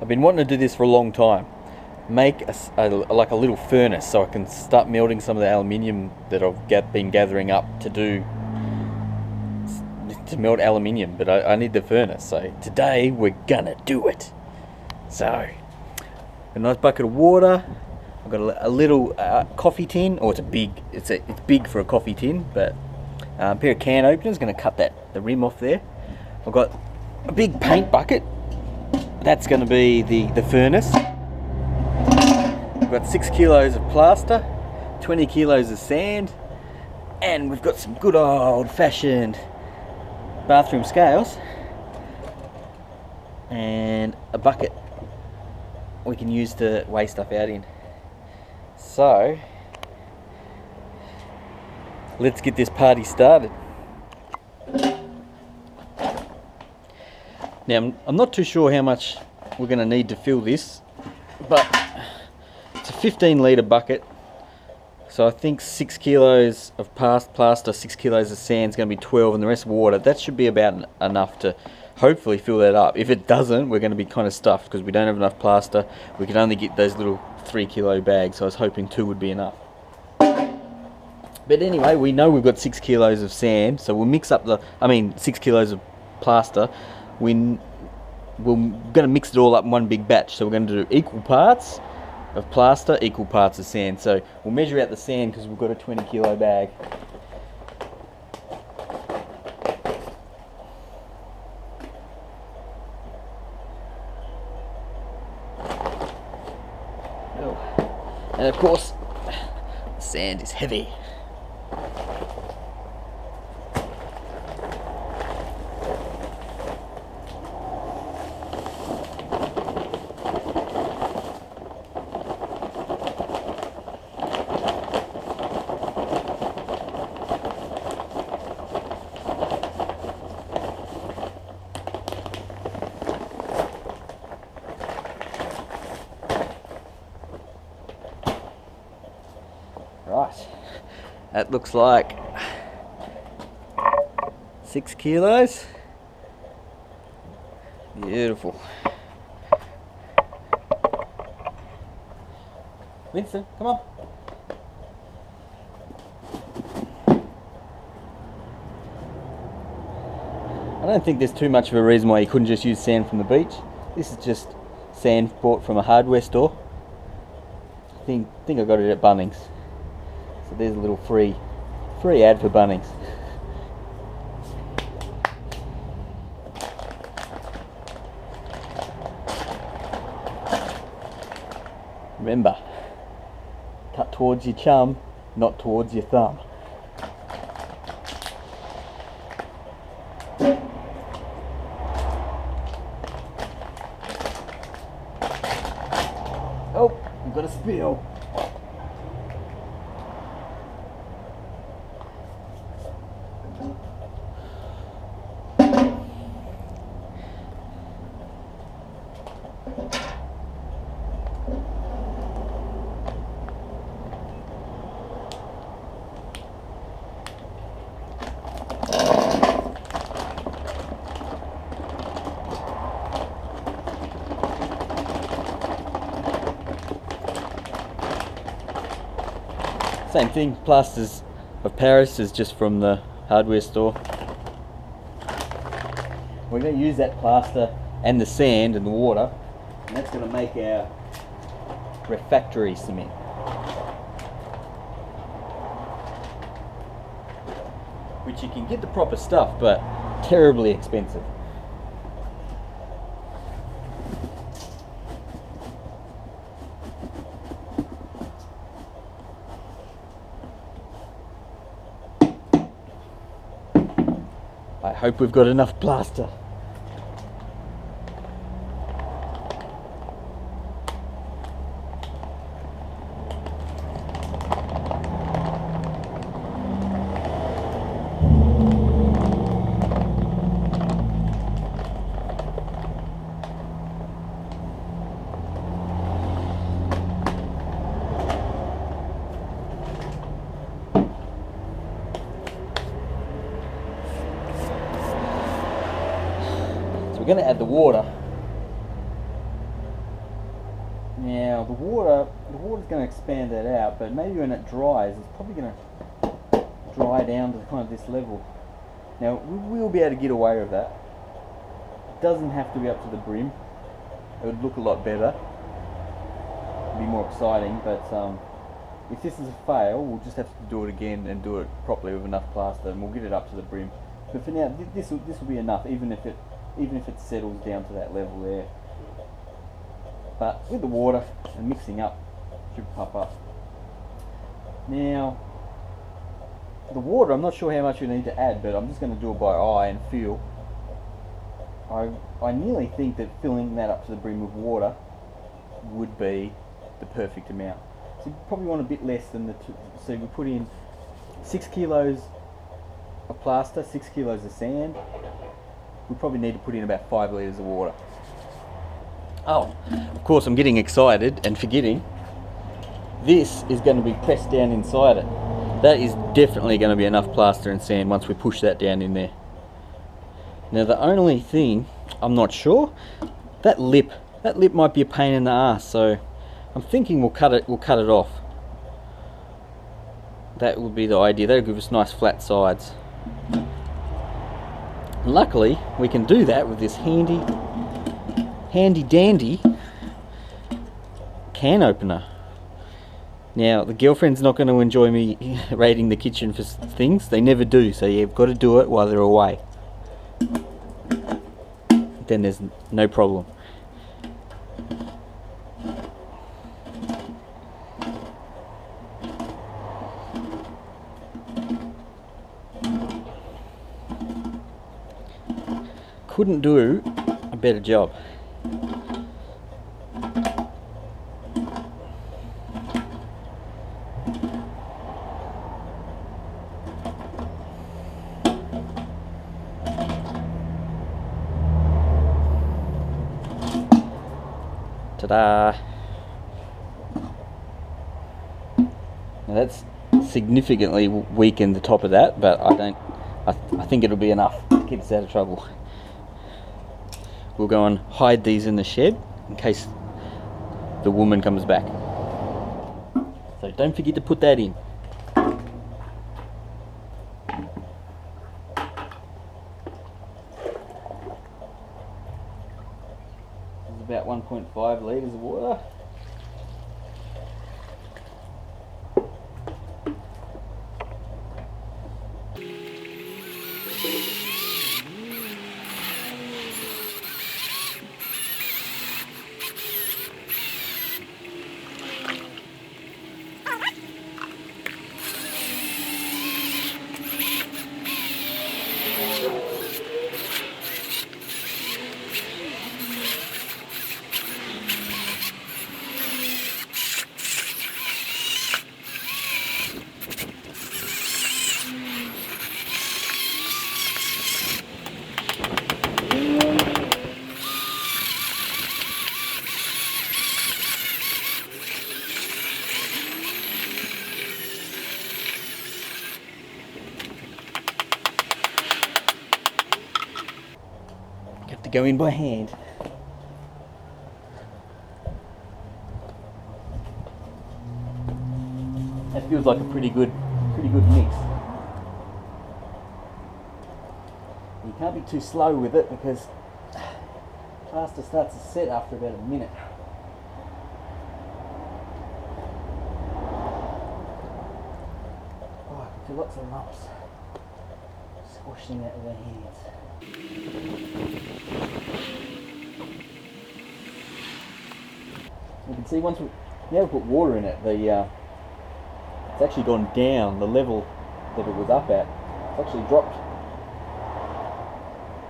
I've been wanting to do this for a long time. Make like a little furnace so I can start melting some of the aluminium that I've been gathering up to melt aluminium, but I need the furnace, so today we're gonna do it. So, a nice bucket of water. I've got a little coffee tin, or it's big for a coffee tin, but a pair of can openers. Going to cut the rim off there. I've got a big paint bucket. That's going to be the furnace. We've got 6 kilos of plaster, 20 kilos of sand, and we've got some good old-fashioned bathroom scales and a bucket we can use to weigh stuff out in. So let's get this party started. Now I'm not too sure how much we're going to need to fill this, but it's a 15-litre bucket, so I think 6 kilos of plaster, 6 kilos of sand is going to be 12, and the rest water. That should be about enough to hopefully fill that up. If it doesn't, we're going to be kind of stuffed because we don't have enough plaster. We can only get those little 3-kilo bags, so I was hoping 2 would be enough. But anyway, we know we've got 6 kilos of sand, so we'll mix up 6 kilos of plaster. We're going to mix it all up in one big batch, so we're going to do equal parts of plaster, equal parts of sand. So we'll measure out the sand because we've got a 20-kilo bag. And of course, the sand is heavy. Right, that looks like 6 kilos. Beautiful. Winston, come on. I don't think there's too much of a reason why you couldn't just use sand from the beach. This is just sand bought from a hardware store. I think I got it at Bunnings. So there's a little free ad for Bunnings. Remember, cut towards your chum, not towards your thumb. Oh, I've got a spill. Same thing, plasters of Paris is just from the hardware store. We're going to use that plaster and the sand and the water, and that's going to make our refractory cement. Which you can get the proper stuff, but terribly expensive. I hope we've got enough plaster. We're going to add the water. Now the water's going to expand that out, but maybe when it dries, it's probably going to dry down to kind of this level. Now we will be able to get away with that. It doesn't have to be up to the brim. It would look a lot better. It'd be more exciting, but if this is a fail, we'll just have to do it again and do it properly with enough plaster, and we'll get it up to the brim. But for now, this will be enough, even if it settles down to that level there. But with the water and mixing up, it should pop up. Now, the water, I'm not sure how much we need to add, but I'm just going to do it by eye and feel. I nearly think that filling that up to the brim with water would be the perfect amount. So you probably want a bit less than the two. So we put in 6 kilos of plaster, 6 kilos of sand. We probably need to put in about 5 litres of water. Oh, of course I'm getting excited and forgetting. This is going to be pressed down inside it. That is definitely going to be enough plaster and sand once we push that down in there. Now the only thing, I'm not sure, that lip might be a pain in the ass, so I'm thinking we'll cut it off. That would be the idea. That'll give us nice flat sides. Luckily, we can do that with this handy dandy can opener. Now, the girlfriend's not going to enjoy me raiding the kitchen for things. They never do, so you've got to do it while they're away. Then there's no problem. Couldn't do a better job. Ta-da! Now that's significantly weakened the top of that, but I think it'll be enough to keep us out of trouble. We'll go and hide these in the shed in case the woman comes back. So don't forget to put that in. This is about 1.5 litres of water. Go in by hand. That feels like a pretty good mix. You can't be too slow with it because plaster starts to set after about a minute. Oh, I can feel lots of lumps squashing out of our hands. You can see once we now put water in it, it's actually gone down the level that it was up at. It's actually dropped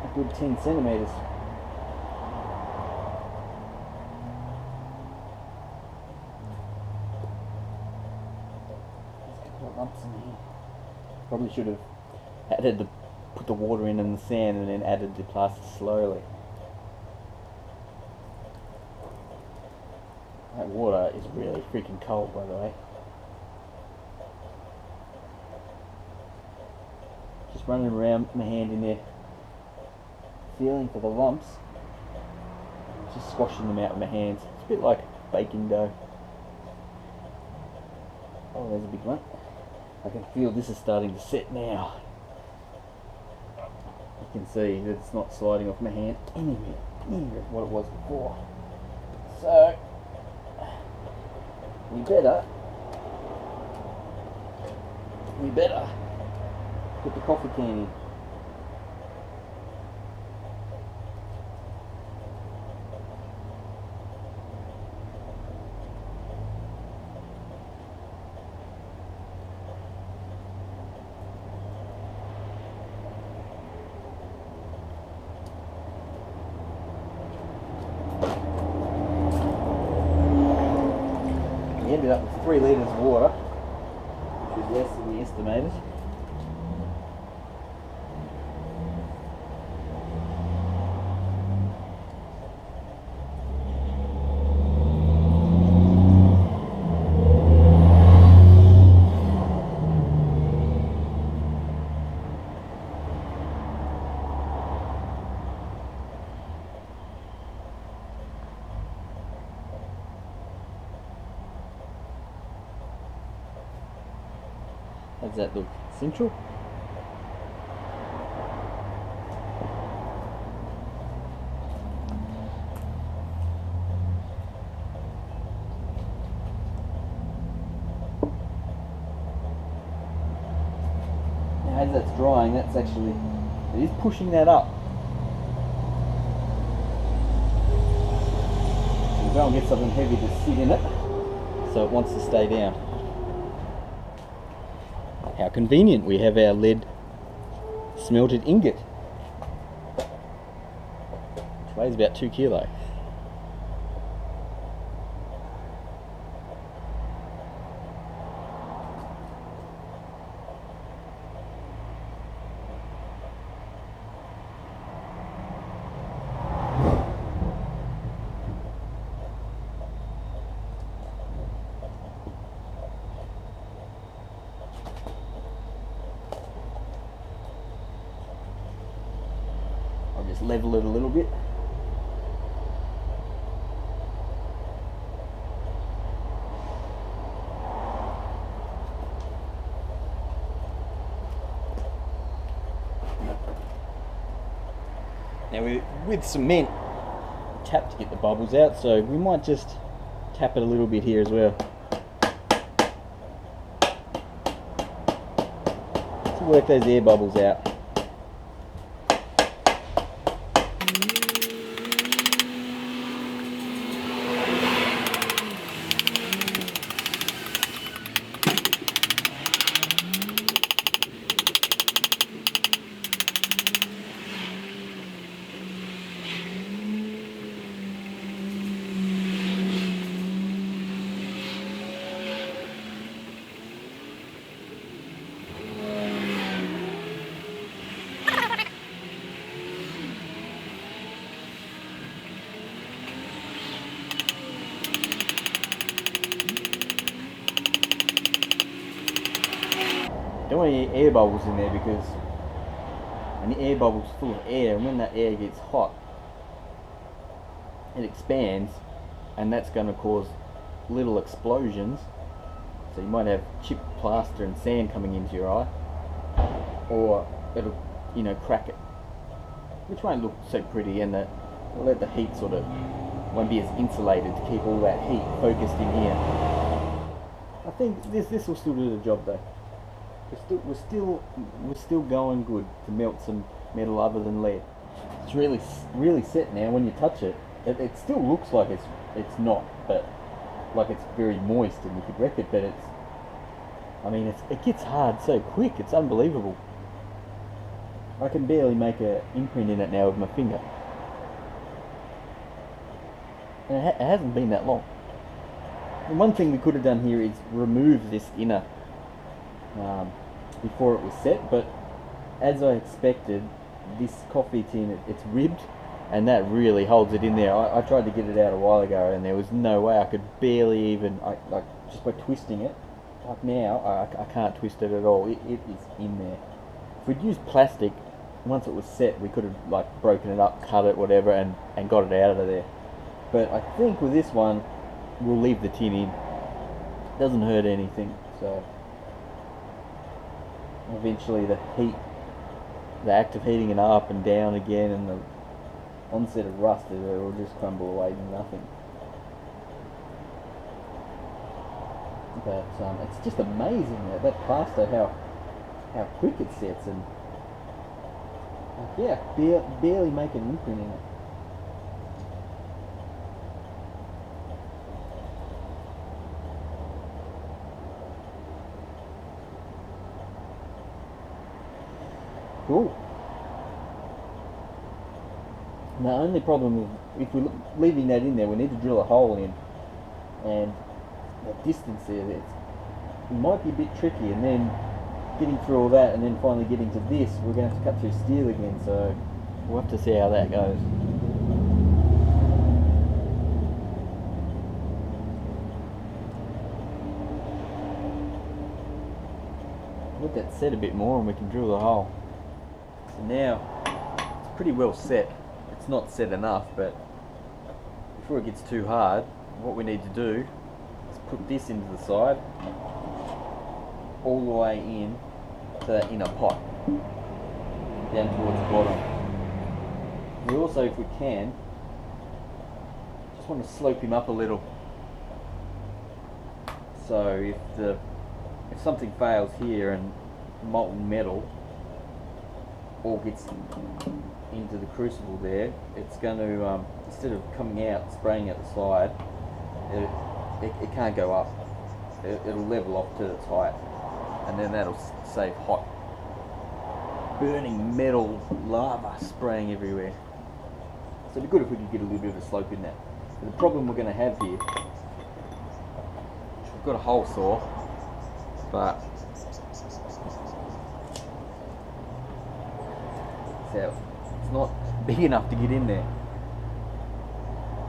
a good 10 centimetres. There's a couple of lumps in here. Probably should have put the water in and the sand and then added the plaster slowly. That water is really freaking cold, by the way. Just running around my hand in there, feeling for the lumps, just squashing them out with my hands. It's a bit like baking dough. Oh, there's a big one. I can feel this is starting to set now. You can see that it's not sliding off my hand anywhere near what it was before. So, we better put the coffee can in. We ended up with 3 litres of water, which is less than we estimated. How's that look? Central? Now as that's drying, that's actually, it is pushing that up. So we'll go and get something heavy to sit in it, so it wants to stay down. How convenient, we have our lead smelted ingot, which weighs about 2 kilos. I'll just level it a little bit. Now with cement, tap to get the bubbles out, so we might just tap it a little bit here as well. To work those air bubbles out. Don't want any air bubbles in there, because an air bubble's full of air, and when that air gets hot, it expands, and that's going to cause little explosions. So you might have chipped plaster and sand coming into your eye, or it'll, you know, crack it, which won't look so pretty, and it'll let the heat sort of, won't be as insulated to keep all that heat focused in here. I think this will still do the job though. We're still going good to melt some metal other than lead. It's really set now. When you touch it, it still looks like it's not, but like it's very moist and you could wreck it. But it gets hard so quick. It's unbelievable. I can barely make an imprint in it now with my finger, and it hasn't been that long. And one thing we could have done here is remove this inner before it was set, but as I expected, this coffee tin, it's ribbed, and that really holds it in there. I tried to get it out a while ago, and there was no way. I could barely even, like just by twisting it. Like now, I can't twist it at all. It is in there. If we'd used plastic, once it was set, we could have like broken it up, cut it, whatever, and got it out of there. But I think with this one, we'll leave the tin in. Doesn't hurt anything, so eventually the heat, the act of heating it up and down again, and the onset of rust, it will just crumble away to nothing. But it's just amazing that plaster, how quick it sets, and yeah, barely make an imprint in it. Cool. The only problem is if we're leaving that in there, we need to drill a hole in, and that distance there, it might be a bit tricky, and then getting through all that and then finally getting to this, we're going to have to cut through steel again, so we'll have to see how that goes. Let that set a bit more and we can drill the hole. So now it's pretty well set. It's not set enough, but before it gets too hard, what we need to do is put this into the side all the way in to that inner pot down towards the bottom. We also, if we can, just want to slope him up a little, so if something fails here and molten metal all gets into the crucible there, it's going to, instead of coming out, spraying out the side, it can't go up. It'll level off to its height, and then that'll save hot, burning metal lava spraying everywhere. So it'd be good if we could get a little bit of a slope in that. But the problem we're going to have here, we've got a hole saw, but it's not big enough to get in there.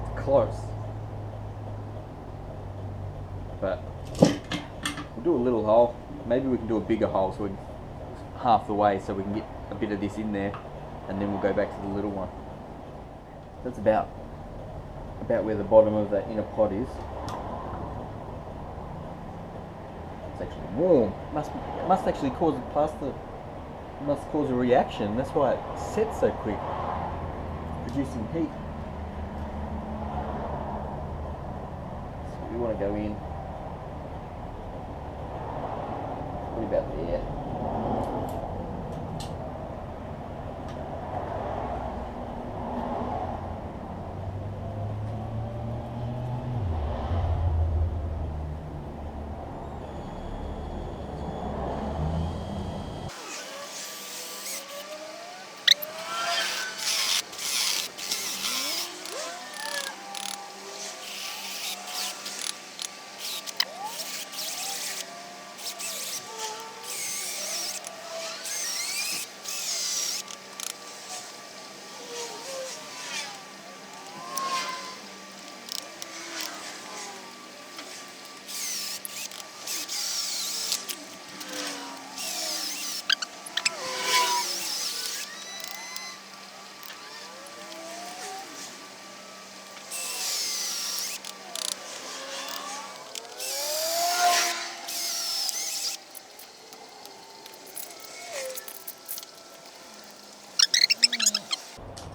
It's close, but we'll do a little hole. Maybe we can do a bigger hole, so we're half the way, so we can get a bit of this in there, and then we'll go back to the little one. That's about where the bottom of that inner pot is. It's actually warm. Must actually cause the plaster. Must cause a reaction. That's why it sets so quick, producing heat. So we want to go in probably about there.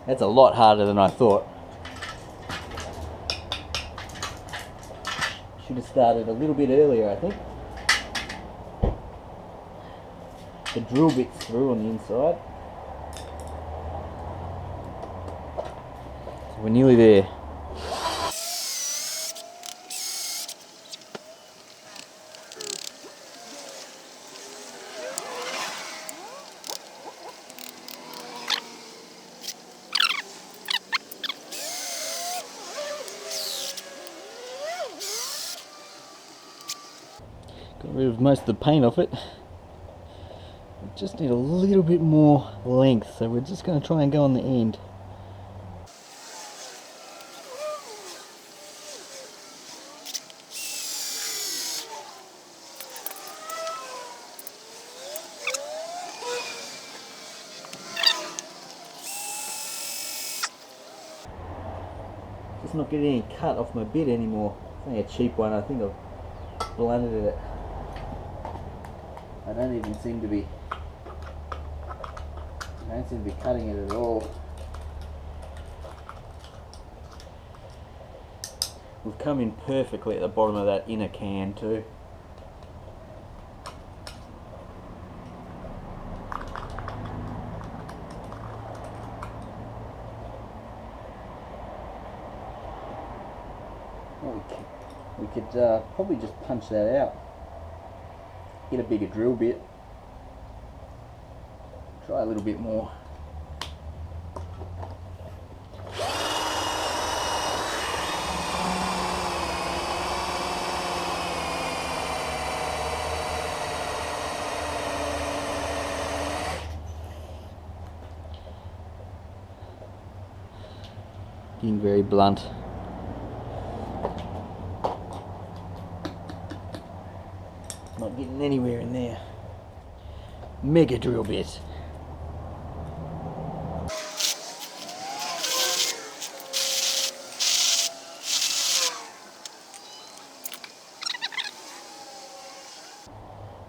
That's a lot harder than I thought. Should have started a little bit earlier, I think. The drill bit's through on the inside. So we're nearly there. Got rid of most of the paint off it. We just need a little bit more length, so we're just going to try and go on the end. Just not getting any cut off my bit anymore. only a cheap one. I think I've blunted it. I don't even seem to be. I don't seem to be cutting it at all. We've come in perfectly at the bottom of that inner can too. We could probably just punch that out. Get a bigger drill bit. Try a little bit more. Being very blunt. Not getting anywhere in there. Mega drill bit.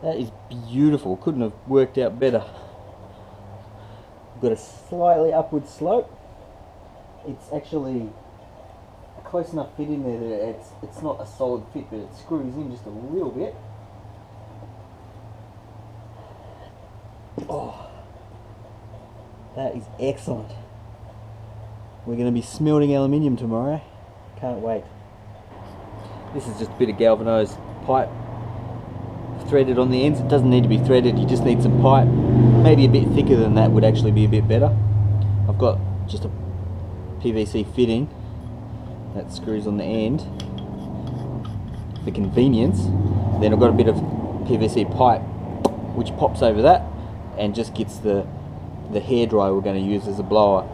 That is beautiful. Couldn't have worked out better. We've got a slightly upward slope. It's actually a close enough fit in there that it's not a solid fit, but it screws in just a little bit. Oh, that is excellent. We're going to be smelting aluminium tomorrow. Can't wait. This is just a bit of galvanised pipe threaded on the ends. It doesn't need to be threaded, you just need some pipe. Maybe a bit thicker than that would actually be a bit better. I've got just a PVC fitting that screws on the end for convenience. Then I've got a bit of PVC pipe which pops over that and just gets the hairdryer we're going to use as a blower,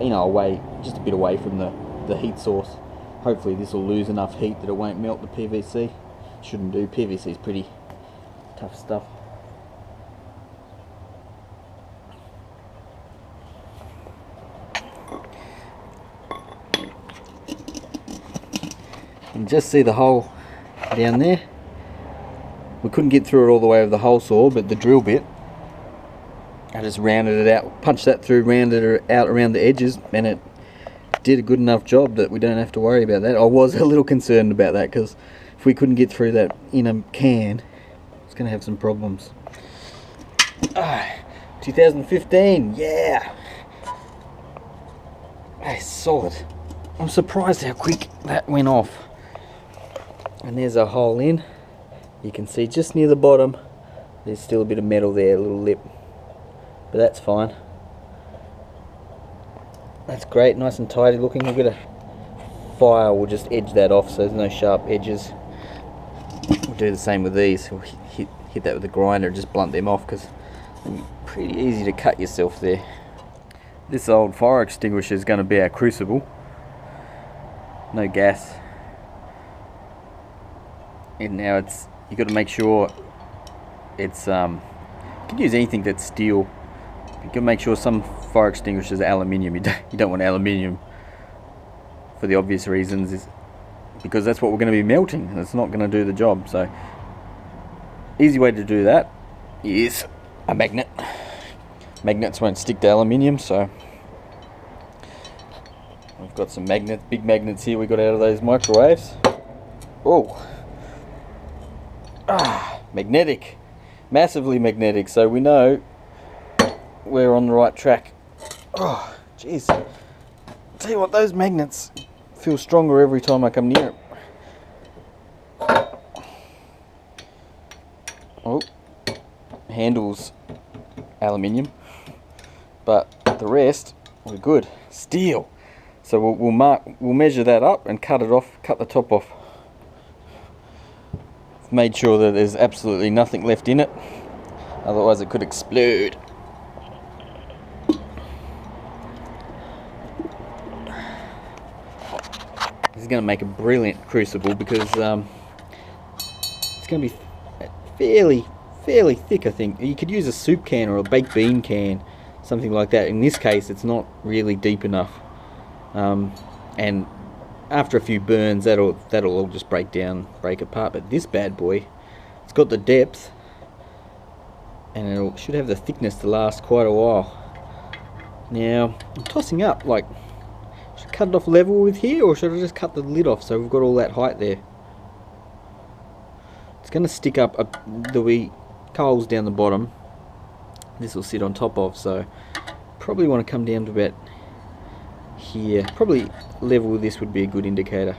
you know, away, just a bit away from the heat source. Hopefully this will lose enough heat that it won't melt the PVC. Shouldn't do. PVC is pretty tough stuff. You can just see the hole down there. We couldn't get through it all the way with the hole saw, but the drill bit, I just rounded it out, punched that through, rounded it out around the edges, and it did a good enough job that we don't have to worry about that. I was a little concerned about that because if we couldn't get through that inner can, it's going to have some problems. 2015, yeah! That's solid. I'm surprised how quick that went off. And there's a hole in. You can see just near the bottom, there's still a bit of metal there, a little lip. But that's fine. That's great, nice and tidy looking. We've got a file, we'll just edge that off so there's no sharp edges. We'll do the same with these. We'll hit that with a grinder and just blunt them off because it's pretty easy to cut yourself there. This old fire extinguisher is going to be our crucible. No gas. And now you've got to make sure it's, you can use anything that's steel. You can make sure some fire extinguishers are aluminium. You don't want aluminium for the obvious reasons, is because that's what we're going to be melting and it's not going to do the job. So easy way to do that is a magnet. Magnets won't stick to aluminium, so we've got some magnets, big magnets here we got out of those microwaves. Oh, magnetic, massively magnetic, so we know we're on the right track. Oh, jeez. Tell you what, those magnets feel stronger every time I come near it. Oh, handles aluminium, but the rest we're good. Steel. So we'll measure that up and cut it off, cut the top off. Made sure that there's absolutely nothing left in it, otherwise it could explode. This is going to make a brilliant crucible because it's going to be fairly thick, I think. You could use a soup can or a baked bean can, something like that. In this case it's not really deep enough, and after a few burns, that'll all just break apart. But this bad boy, it's got the depth, and it should have the thickness to last quite a while. Now, I'm tossing up, like, should I cut it off level with here, or should I just cut the lid off so we've got all that height there? It's going to stick up, there'll be coals down the bottom. This will sit on top of, so probably want to come down to about here. Probably level with this would be a good indicator.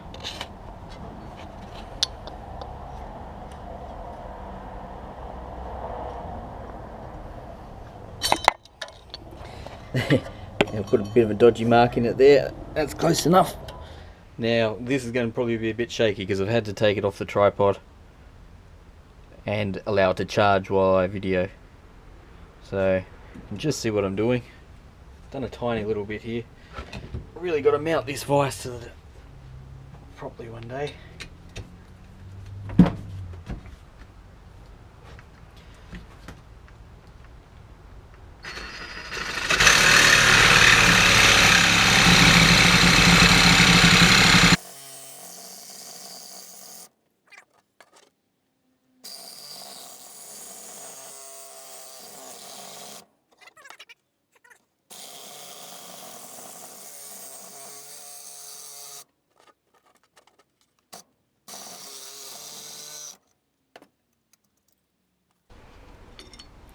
I'll put a bit of a dodgy mark in it there. That's close enough. Now this is going to probably be a bit shaky because I've had to take it off the tripod and allow it to charge while I video. So you can just see what I'm doing. Done a tiny little bit here. Really got to mount this vise to the properly one day.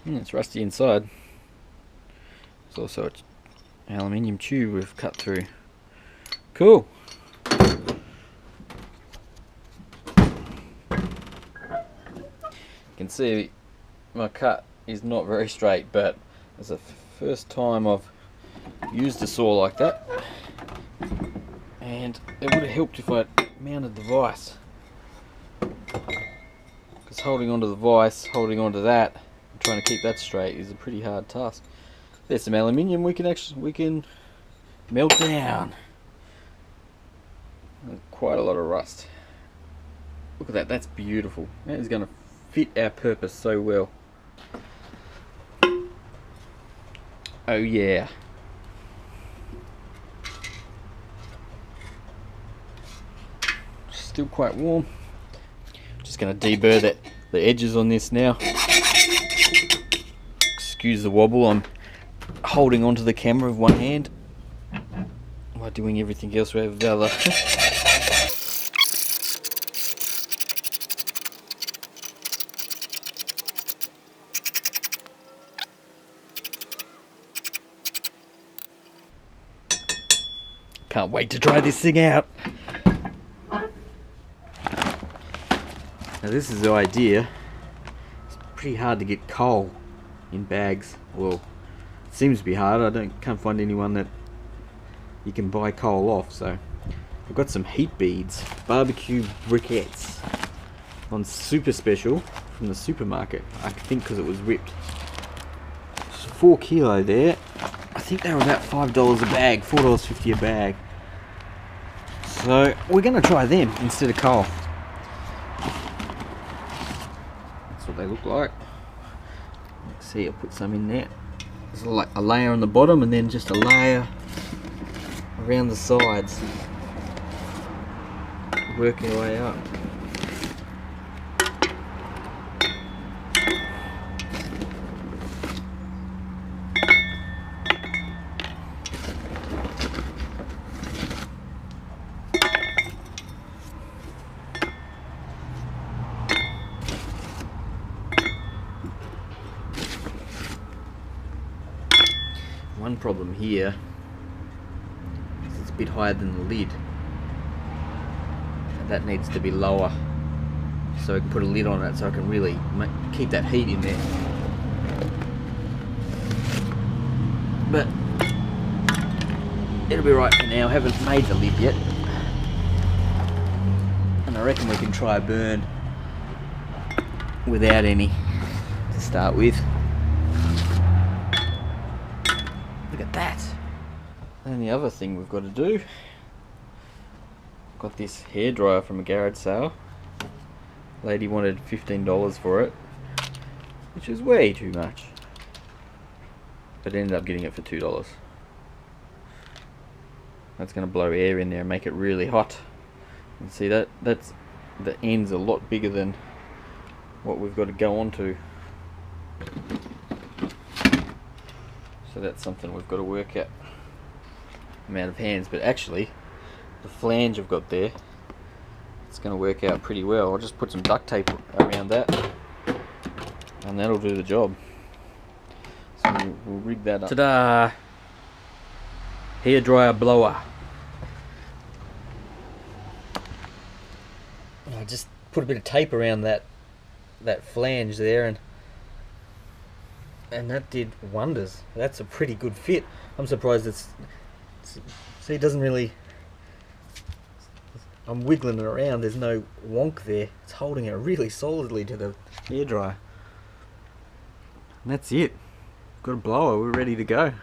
It's rusty inside. There's also an aluminium tube we've cut through. Cool. You can see my cut is not very straight, but it's the first time I've used a saw like that, and it would have helped if I mounted the vise, because holding onto the vise, holding onto that, trying to keep that straight is a pretty hard task. There's some aluminium we can melt down. Quite a lot of rust. Look at that, that's beautiful. That is going to fit our purpose so well. Oh yeah. Still quite warm. Just going to deburr the edges on this now. Excuse the wobble, I'm holding onto the camera with one hand while doing everything else with the other. Can't wait to try this thing out. Now this is the idea. It's pretty hard to get coal in bags. Well, it seems to be hard. Can't find anyone that you can buy coal off. So I've got some heat beads, barbecue briquettes on super special from the supermarket. I think because it was whipped. It's 4 kilo there. I think they were about $5 a bag, $4.50 a bag. So we're going to try them instead of coal. That's what they look like. See, I'll put some in there. There's like a layer on the bottom and then just a layer around the sides. Working your way up. One problem here is it's a bit higher than the lid, and that needs to be lower so I can put a lid on it so I can really keep that heat in there. But it'll be right for now. I haven't made the lid yet, and I reckon we can try a burn without any to start with. Look at that. And the other thing we've got to do, got this hairdryer from a garage sale. Lady wanted $15 for it, which is way too much, but ended up getting it for $2. That's going to blow air in there and make it really hot. And see that's the end's a lot bigger than what we've got to go on to. So that's something we've got to work out. Amount of hands, but actually the flange I've got there, it's going to work out pretty well. I'll just put some duct tape around that and that'll do the job. So we'll rig that up. Ta-da! Hairdryer blower. I just put a bit of tape around that flange there, and that did wonders. That's a pretty good fit. I'm surprised it's see, it doesn't really, I'm wiggling it around, there's no wonk there. It's holding it really solidly to the hairdryer. And that's it. Got a blower, we're ready to go.